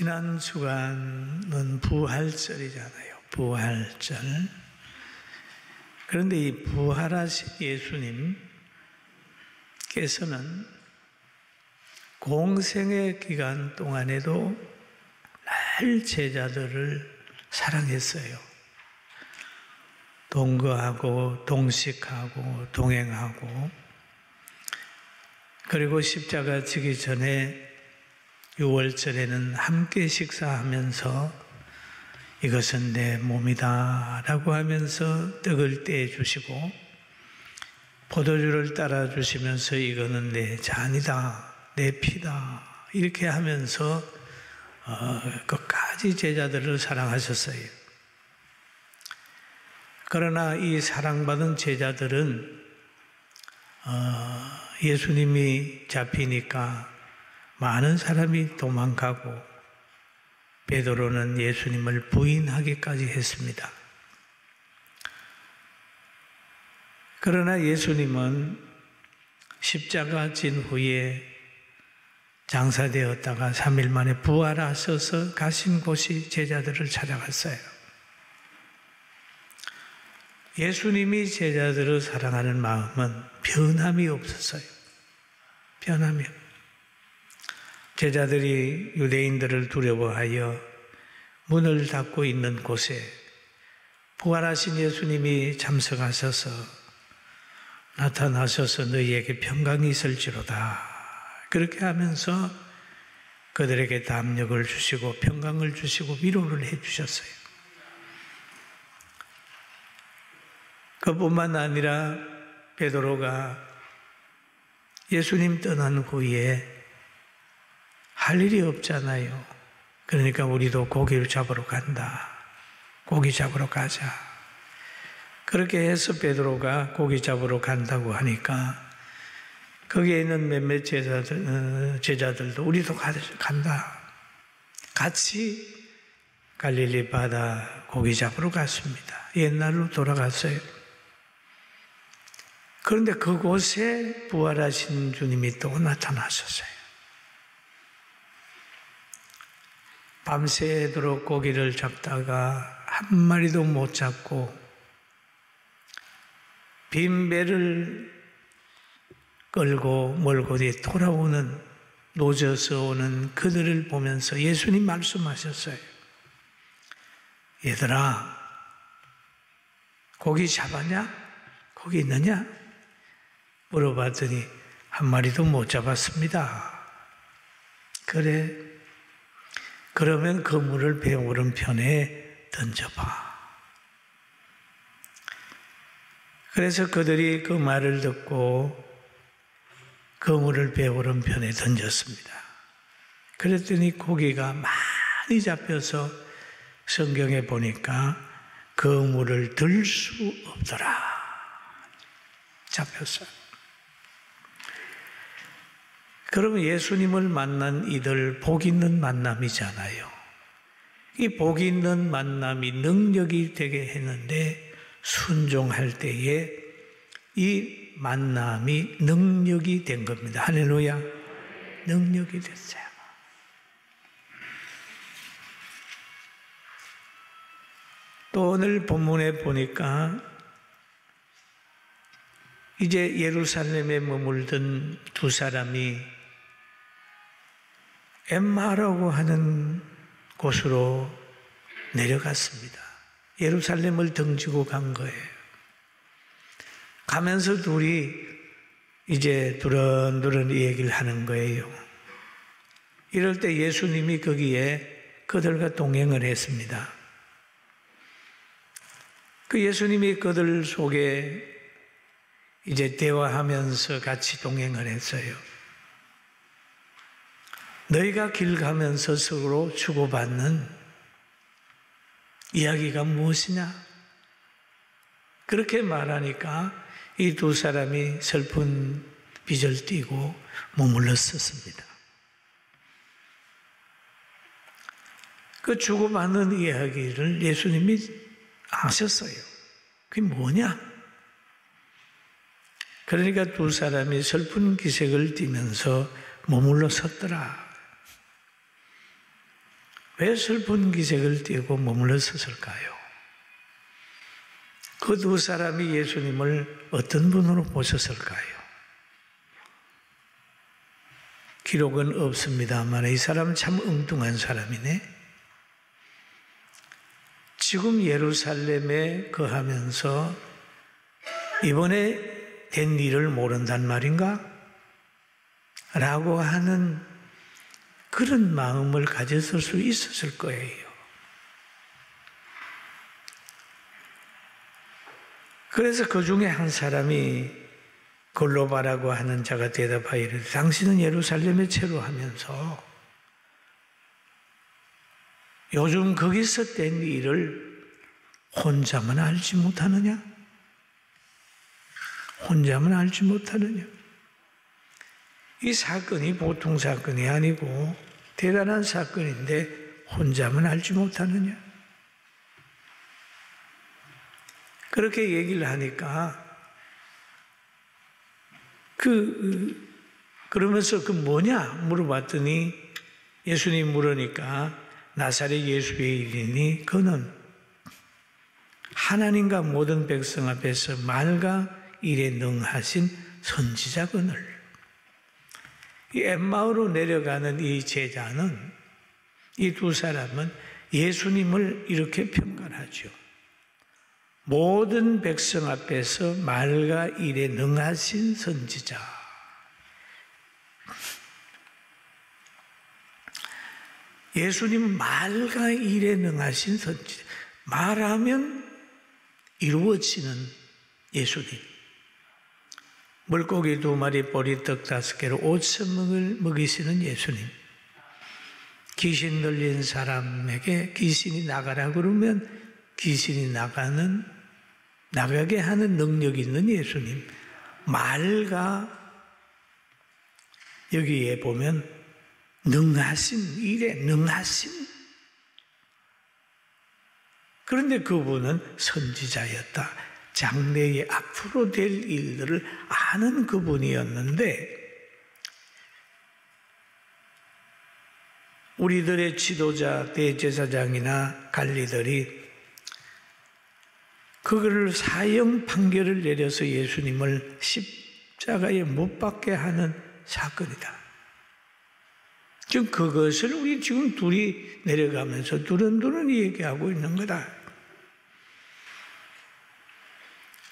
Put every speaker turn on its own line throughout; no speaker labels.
지난 주간은 부활절이잖아요. 부활절. 그런데 이 부활하신 예수님께서는 공생의 기간 동안에도 늘 제자들을 사랑했어요. 동거하고 동식하고 동행하고, 그리고 십자가 지기 전에 6월절에는 함께 식사하면서 이것은 내 몸이다 라고 하면서 떡을 떼주시고, 포도주를 따라 주시면서 이거는 내 잔이다, 내 피다 이렇게 하면서 끝까지 제자들을 사랑하셨어요. 그러나 이 사랑받은 제자들은 예수님이 잡히니까 많은 사람이 도망가고 베드로는 예수님을 부인하기까지 했습니다. 그러나 예수님은 십자가 진 후에 장사되었다가 3일 만에 부활하셔서 가신 곳이 제자들을 찾아갔어요. 예수님이 제자들을 사랑하는 마음은 변함이 없었어요. 변함이 없어요. 제자들이 유대인들을 두려워하여 문을 닫고 있는 곳에 부활하신 예수님이 참석하셔서 나타나셔서 너희에게 평강이 있을지로다 그렇게 하면서 그들에게 담력을 주시고 평강을 주시고 위로를 해주셨어요. 그뿐만 아니라 베드로가 예수님 떠난 후에 할 일이 없잖아요. 그러니까 우리도 고기를 잡으러 간다. 고기 잡으러 가자. 그렇게 해서 베드로가 고기 잡으러 간다고 하니까 거기에 있는 몇몇 제자들도 우리도 간다. 같이 갈릴리 바다 고기 잡으러 갔습니다. 옛날로 돌아갔어요. 그런데 그곳에 부활하신 주님이 또 나타나셨어요. 밤새도록 고기를 잡다가 한 마리도 못 잡고 빈 배를 끌고 멀고 뒤에 돌아오는 노져서 오는 그들을 보면서 예수님 말씀하셨어요. 얘들아, 고기 잡았냐? 고기 있느냐? 물어봤더니 한 마리도 못 잡았습니다. 그래, 그러면 그물을 배 오른편에 던져봐. 그래서 그들이 그 말을 듣고 그물을 배 오른편에 던졌습니다. 그랬더니 고기가 많이 잡혀서 성경에 보니까 그물을 들 수 없더라. 잡혔어요. 그러면 예수님을 만난 이들 복 있는 만남이잖아요. 이 복 있는 만남이 능력이 되게 했는데 순종할 때에 이 만남이 능력이 된 겁니다. 할렐루야. 능력이 됐어요. 또 오늘 본문에 보니까 이제 예루살렘에 머물던 두 사람이 엠마라고 하는 곳으로 내려갔습니다. 예루살렘을 등지고 간 거예요. 가면서 둘이 이제 두런두런 이 얘기를 하는 거예요. 이럴 때 예수님이 거기에 그들과 동행을 했습니다. 그 예수님이 그들 속에 이제 대화하면서 같이 동행을 했어요. 너희가 길 가면서 서로 주고받는 이야기가 무엇이냐? 그렇게 말하니까 이 두 사람이 슬픈 빚을 띠고 머물렀었습니다. 그 주고받는 이야기를 예수님이 아셨어요. 그게 뭐냐? 그러니까 두 사람이 슬픈 기색을 띠면서 머물러 섰더라. 왜 슬픈 기색을 띠고 머물렀을까요? 그 두 사람이 예수님을 어떤 분으로 보셨을까요? 기록은 없습니다만 이 사람은 참 엉뚱한 사람이네. 지금 예루살렘에 거하면서 이번에 된 일을 모른단 말인가? 라고 하는 그런 마음을 가졌을 수 있었을 거예요. 그래서 그 중에 한 사람이 글로바라고 하는 자가 대답하여 이르되 당신은 예루살렘에 체류하면서 요즘 거기서 된 일을 혼자만 알지 못하느냐? 혼자만 알지 못하느냐? 이 사건이 보통 사건이 아니고 대단한 사건인데 혼자만 알지 못하느냐? 그렇게 얘기를 하니까 그러면서 그 뭐냐 물어봤더니 예수님 물으니까 나사렛 예수의 일이니 그는 하나님과 모든 백성 앞에서 말과 일에 능하신 선지자거늘. 이 엠마오로 내려가는 이 제자는 이 두 사람은 예수님을 이렇게 평가하죠. 모든 백성 앞에서 말과 일에 능하신 선지자. 예수님은 말과 일에 능하신 선지자. 말하면 이루어지는 예수님. 물고기 2마리, 보리떡 5개로 5,000명을 먹이시는 예수님. 귀신 들린 사람에게 귀신이 나가라 그러면 귀신이 나가게 하는 능력이 있는 예수님. 말과 여기에 보면 능하신 일에 능하신. 그런데 그분은 선지자였다. 장래에 앞으로 될 일들을 아는 그분이었는데 우리들의 지도자, 대제사장이나 관리들이 그거를 사형 판결을 내려서 예수님을 십자가에 못 박게 하는 사건이다. 지금 그것을 우리 지금 둘이 내려가면서 두런두런 얘기하고 있는 거다.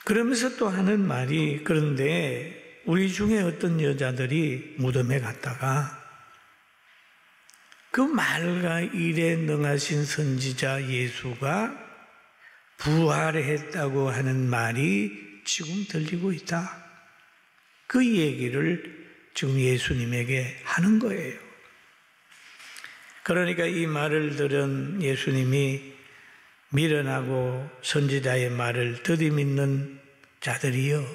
그러면서 또 하는 말이 그런데 우리 중에 어떤 여자들이 무덤에 갔다가 그 말과 일에 능하신 선지자 예수가 부활했다고 하는 말이 지금 들리고 있다. 그 얘기를 지금 예수님에게 하는 거예요. 그러니까 이 말을 들은 예수님이 미련하고 선지자의 말을 들이밀는 자들이요.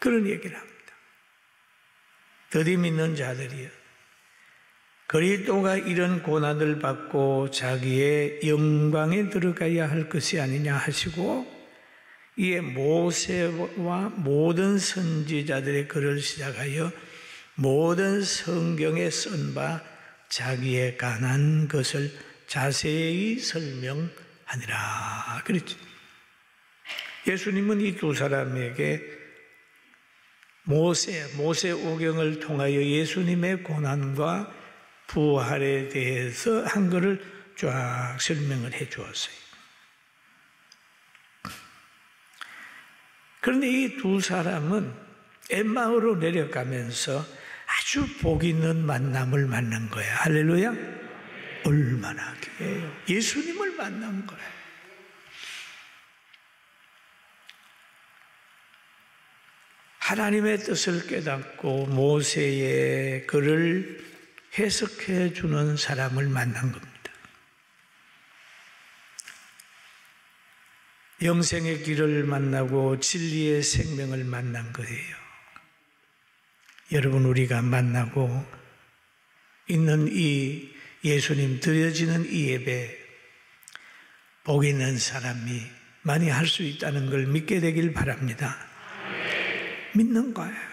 그런 얘기를 합니다. 들이밀는 자들이요. 그리스도가 이런 고난을 받고 자기의 영광에 들어가야 할 것이 아니냐 하시고 이에 모세와 모든 선지자들의 글을 시작하여 모든 성경에 쓴 바 자기의 가난 것을 자세히 설명하니라. 그렇죠. 예수님은 이 두 사람에게 모세 오경을 통하여 예수님의 고난과 부활에 대해서 한 것을 쫙 설명을 해 주었어요. 그런데 이 두 사람은 엠마오로 내려가면서 아주 복 있는 만남을 만난 거예요. 할렐루야. 얼마나 귀해요. 예수님을 만난 거예요. 하나님의 뜻을 깨닫고 모세의 글을 해석해 주는 사람을 만난 겁니다. 영생의 길을 만나고 진리의 생명을 만난 거예요. 여러분, 우리가 만나고 있는 이 예수님 드려지는 이 예배, 복 있는 사람이 많이 할 수 있다는 걸 믿게 되길 바랍니다. 믿는 거예요.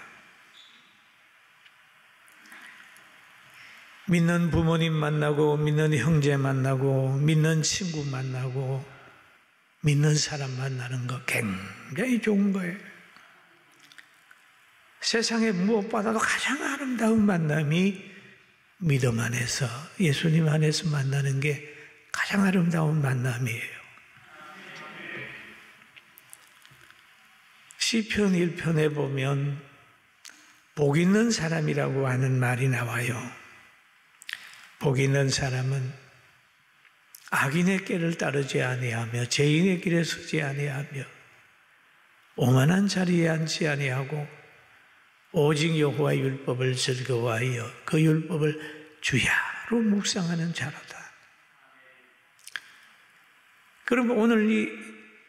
믿는 부모님 만나고 믿는 형제 만나고 믿는 친구 만나고 믿는 사람 만나는 거 굉장히 좋은 거예요. 세상에 무엇보다도 가장 아름다운 만남이 믿음 안에서, 예수님 안에서 만나는 게 가장 아름다운 만남이에요. 시편 1편에 보면 복 있는 사람이라고 하는 말이 나와요. 복 있는 사람은 악인의 길을 따르지 아니하며 죄인의 길에 서지 아니하며 오만한 자리에 앉지 아니하고 오직 여호와의 율법을 즐거워하여 그 율법을 주야로 묵상하는 자로다. 그럼 오늘 이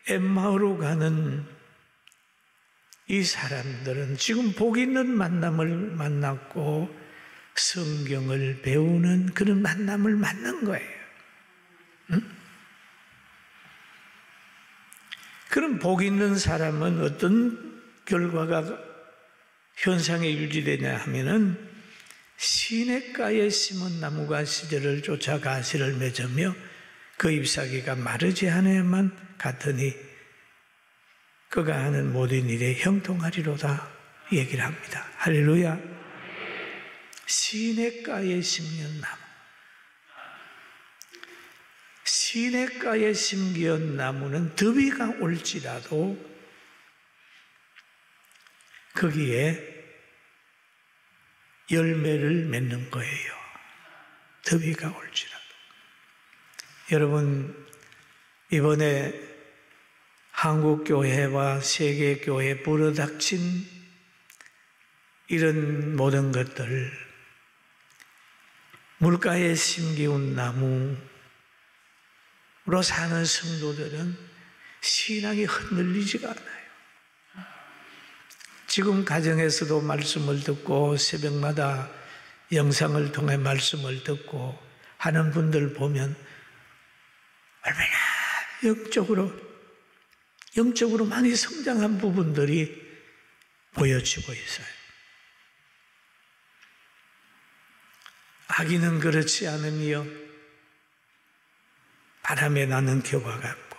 엠마오로 가는 이 사람들은 지금 복 있는 만남을 만났고 성경을 배우는 그런 만남을 만난 거예요. 응? 그럼 복 있는 사람은 어떤 결과가 현상에 유지되냐 하면은 시냇가에 심은 나무가 시절을 쫓아 가시를 맺으며 그 잎사귀가 마르지 않아야만 같으니 그가 하는 모든 일에 형통하리로다 얘기를 합니다. 할렐루야. 시냇가에 심는 나무, 시냇가에 심기운 나무는 더위가 올지라도 거기에 열매를 맺는 거예요. 더위가 올지라도. 여러분, 이번에 한국교회와 세계교회에 불어닥친 이런 모든 것들, 물가에 심기운 나무로 사는 성도들은 신앙이 흔들리지가 않아요. 지금 가정에서도 말씀을 듣고 새벽마다 영상을 통해 말씀을 듣고 하는 분들 보면 얼마나 영적으로 많이 성장한 부분들이 보여지고 있어요. 악인은 그렇지 않으며 바람에 나는 겨와 같고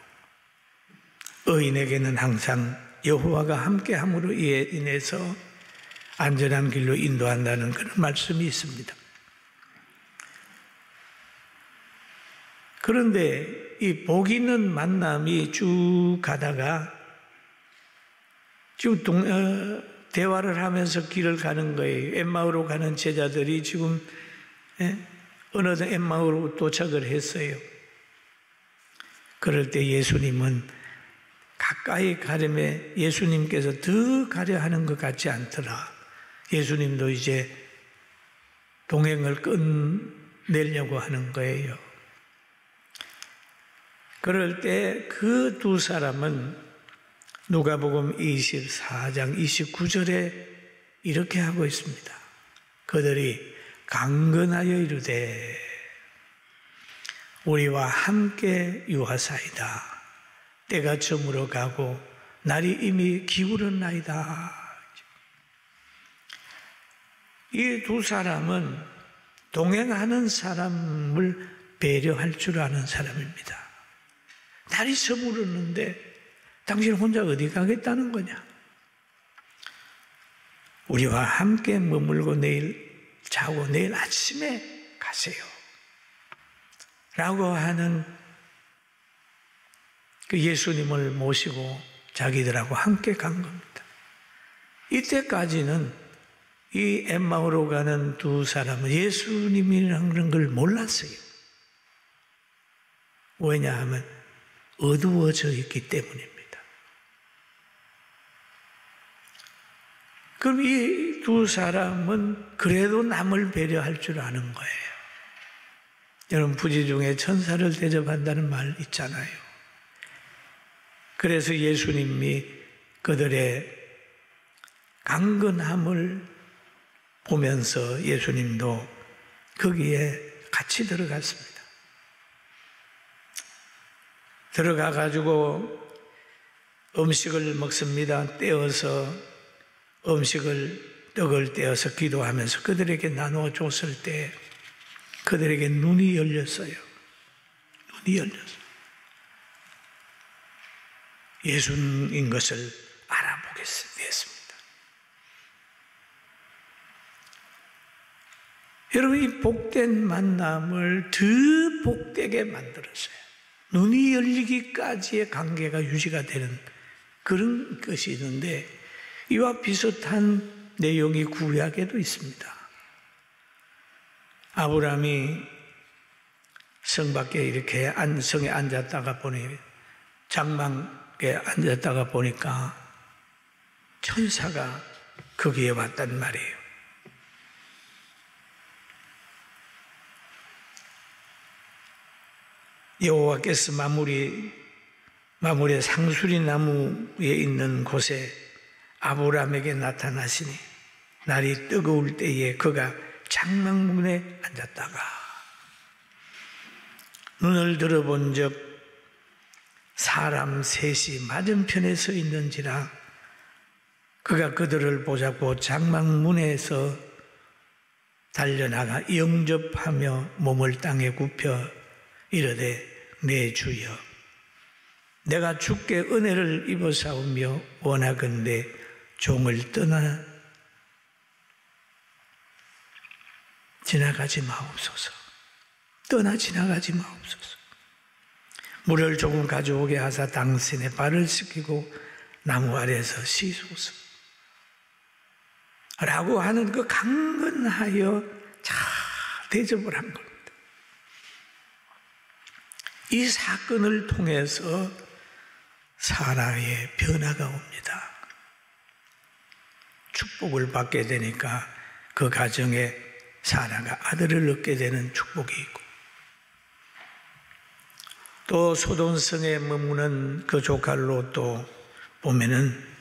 의인에게는 항상 여호와가 함께함으로 인해서 안전한 길로 인도한다는 그런 말씀이 있습니다. 그런데 이 복 있는 만남이 쭉 가다가 쭉 대화를 하면서 길을 가는 거예요. 엠마오로 가는 제자들이 지금 어느 엠마오로 도착을 했어요. 그럴 때 예수님은 가까이 가려면 예수님께서 더 가려 하는 것 같지 않더라. 예수님도 이제 동행을 끝내려고 하는 거예요. 그럴 때 그 두 사람은 누가복음 24장 29절에 이렇게 하고 있습니다. 그들이 강건하여 이르되 우리와 함께 유하사이다. 때가 저물어 가고 날이 이미 기울었나이다. 이 두 사람은 동행하는 사람을 배려할 줄 아는 사람입니다. 날이 저물었는데 당신 혼자 어디 가겠다는 거냐? 우리와 함께 머물고 내일 자고 내일 아침에 가세요. 라고 하는 그 예수님을 모시고 자기들하고 함께 간 겁니다. 이때까지는 이 엠마오로 가는 두 사람은 예수님이라는 걸 몰랐어요. 왜냐하면 어두워져 있기 때문입니다. 그럼 이 두 사람은 그래도 남을 배려할 줄 아는 거예요. 여러분, 부지 중에 천사를 대접한다는 말 있잖아요. 그래서 예수님이 그들의 강건함을 보면서 예수님도 거기에 같이 들어갔습니다. 들어가 가지고 음식을 먹습니다. 떼어서 떡을 떼어서 기도하면서 그들에게 나누어 줬을 때 그들에게 눈이 열렸어요. 눈이 열렸어요. 예수님인 것을 알아보게 됐습니다. 여러분, 이 복된 만남을 더 복되게 만들었어요. 눈이 열리기까지의 관계가 유지가 되는 그런 것이 있는데, 이와 비슷한 내용이 구약에도 있습니다. 아브라함이 성 밖에 이렇게 성에 앉았다가 보니, 장막에 앉았다가 보니까 천사가 거기에 왔단 말이에요. 여호와께서 마물의 상수리 나무에 있는 곳에 아브라함에게 나타나시니 날이 뜨거울 때에 그가 장막문에 앉았다가 눈을 들어본 적 사람 셋이 맞은편에 서 있는지라 그가 그들을 보자고 장막문에서 달려나가 영접하며 몸을 땅에 굽혀 이르되 내 주여 내가 주께 은혜를 입어사오며 원하건대 종을 떠나 지나가지 마옵소서. 떠나 지나가지 마옵소서. 물을 조금 가져오게 하사 당신의 발을 씻기고 나무 아래에서 씻소서 라고 하는 그 강건하여 잘 대접을 한 겁니다. 이 사건을 통해서 사라의 변화가 옵니다. 축복을 받게 되니까 그 가정에 사라가 아들을 얻게 되는 축복이 있고, 또 소돈성에 머무는 그 조카 롯도 보면은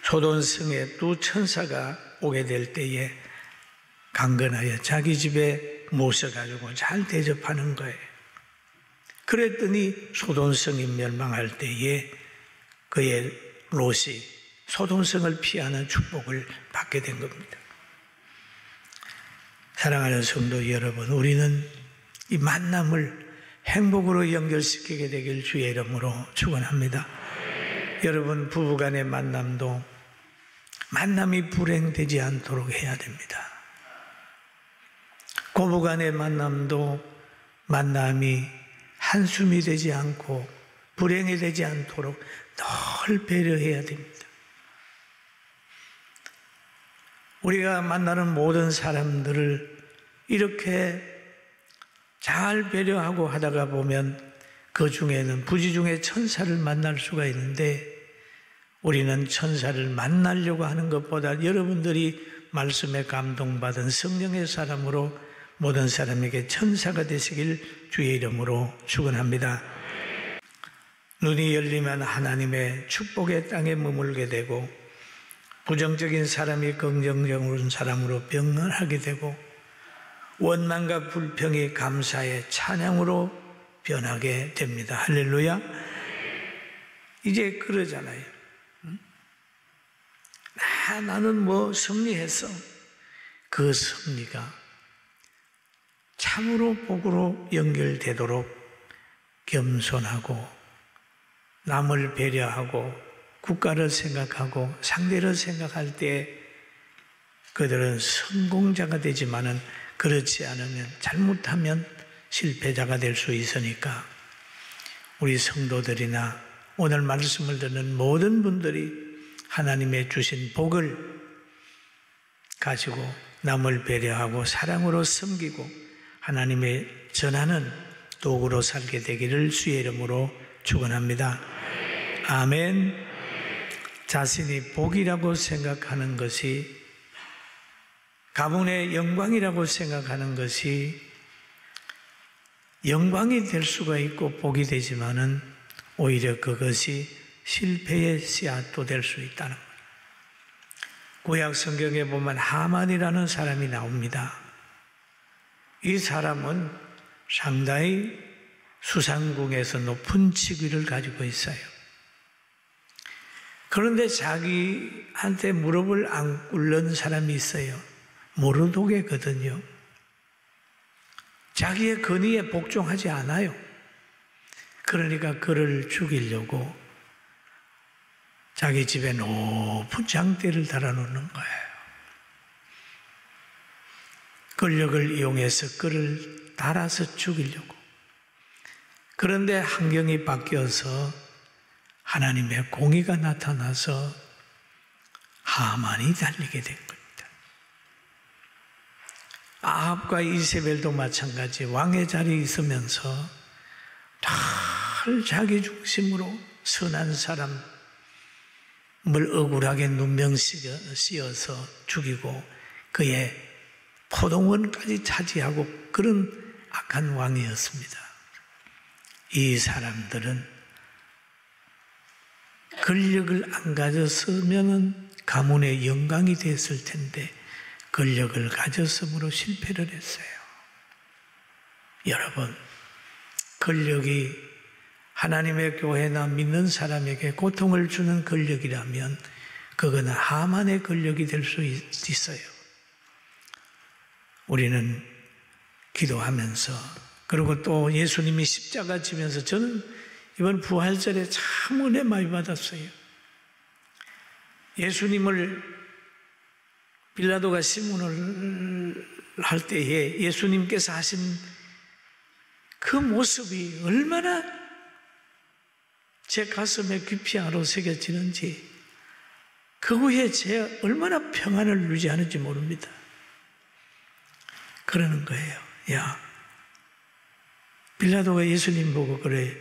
소돈성에 두 천사가 오게 될 때에 강건하여 자기 집에 모셔가지고 잘 대접하는 거예요. 그랬더니 소돈성이 멸망할 때에 그의 롯이 소돈성을 피하는 축복을 받게 된 겁니다. 사랑하는 성도 여러분, 우리는 이 만남을 행복으로 연결시키게 되길 주의 이름으로 축원합니다. 여러분, 부부간의 만남도 만남이 불행되지 않도록 해야 됩니다. 고부간의 만남도 만남이 한숨이 되지 않고 불행이 되지 않도록 늘 배려해야 됩니다. 우리가 만나는 모든 사람들을 이렇게 잘 배려하고 하다가 보면 그 중에는 부지 중에 천사를 만날 수가 있는데, 우리는 천사를 만나려고 하는 것보다 여러분들이 말씀에 감동받은 성령의 사람으로 모든 사람에게 천사가 되시길 주의 이름으로 축원합니다. 눈이 열리면 하나님의 축복의 땅에 머물게 되고, 부정적인 사람이 긍정적인 사람으로 변화하게 되고, 원망과 불평이 감사의 찬양으로 변하게 됩니다. 할렐루야. 이제 그러잖아요. 나는 뭐 승리했어. 그 승리가 참으로 복으로 연결되도록 겸손하고 남을 배려하고 국가를 생각하고 상대를 생각할 때 그들은 성공자가 되지만은 그렇지 않으면, 잘못하면 실패자가 될 수 있으니까 우리 성도들이나 오늘 말씀을 듣는 모든 분들이 하나님의 주신 복을 가지고 남을 배려하고 사랑으로 섬기고 하나님의 전하는 도구로 살게 되기를 주의 이름으로 축원합니다. 아멘. 자신이 복이라고 생각하는 것이, 가문의 영광이라고 생각하는 것이 영광이 될 수가 있고 복이 되지만은 오히려 그것이 실패의 씨앗도 될 수 있다는 거예요. 구약 성경에 보면 하만이라는 사람이 나옵니다. 이 사람은 상당히 수상궁에서 높은 직위를 가지고 있어요. 그런데 자기한테 무릎을 안 꿇는 사람이 있어요. 모르도게거든요. 자기의 권위에 복종하지 않아요. 그러니까 그를 죽이려고 자기 집에 높은 장대를 달아놓는 거예요. 권력을 이용해서 그를 달아서 죽이려고. 그런데 환경이 바뀌어서 하나님의 공의가 나타나서 하만이 달리게 된 겁니다. 아합과 이세벨도 마찬가지. 왕의 자리에 있으면서 늘 자기 중심으로 선한 사람을 억울하게 눈명 씌어서 죽이고 그의 포동원까지 차지하고 그런 악한 왕이었습니다. 이 사람들은 권력을 안 가졌으면 가문의 영광이 됐을 텐데 권력을 가졌으므로 실패를 했어요. 여러분, 권력이 하나님의 교회나 믿는 사람에게 고통을 주는 권력이라면 그거는 하만의 권력이 될 수 있어요. 우리는 기도하면서 그리고 또 예수님이 십자가 지면서 저는 이번 부활절에 참 은혜 많이 받았어요. 예수님을 빌라도가 시문을 할 때에 예수님께서 하신 그 모습이 얼마나 제 가슴에 깊이 아로 새겨지는지 그 후에 제가 얼마나 평안을 유지하는지 모릅니다. 그러는 거예요. 야, 빌라도가 예수님 보고 그래.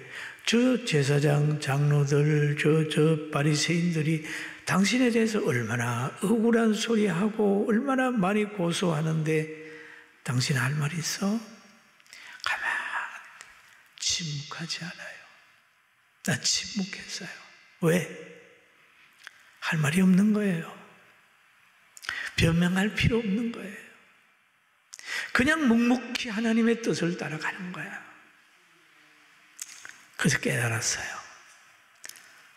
저 제사장 장로들, 저 바리새인들이 당신에 대해서 얼마나 억울한 소리하고 얼마나 많이 고소하는데 당신 할 말 있어? 가만히 침묵하지 않아요. 나 침묵했어요. 왜? 할 말이 없는 거예요. 변명할 필요 없는 거예요. 그냥 묵묵히 하나님의 뜻을 따라가는 거야. 그래서 깨달았어요.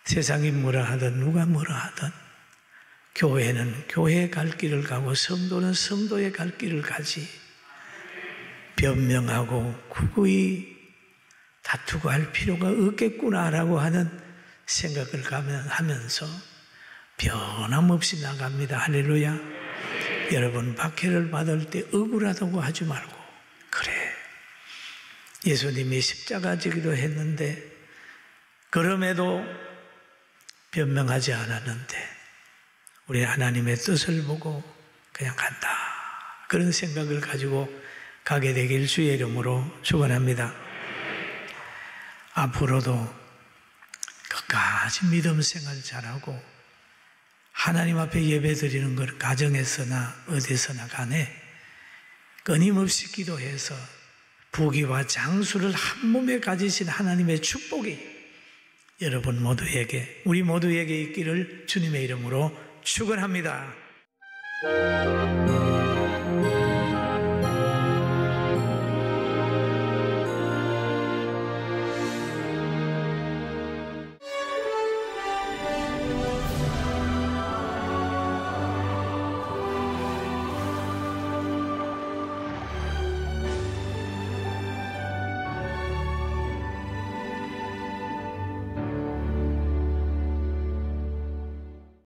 세상이 뭐라 하든 누가 뭐라 하든 교회는 교회의 갈 길을 가고 성도는 성도의 갈 길을 가지 변명하고 굳이 다투고 할 필요가 없겠구나라고 하는 생각을 하면서 변함없이 나갑니다. 할렐루야. 여러분, 박해를 받을 때 억울하다고 하지 말고 그래, 예수님이 십자가 지기도 했는데 그럼에도 변명하지 않았는데 우리 하나님의 뜻을 보고 그냥 간다, 그런 생각을 가지고 가게 되길 주의 이름으로 축원합니다. 앞으로도 끝까지 믿음 생활 잘하고 하나님 앞에 예배 드리는 걸 가정에서나 어디서나 간에 끊임없이 기도해서 부귀와 장수를 한 몸에 가지신 하나님의 축복이 여러분 모두에게, 우리 모두에게 있기를 주님의 이름으로 축원합니다.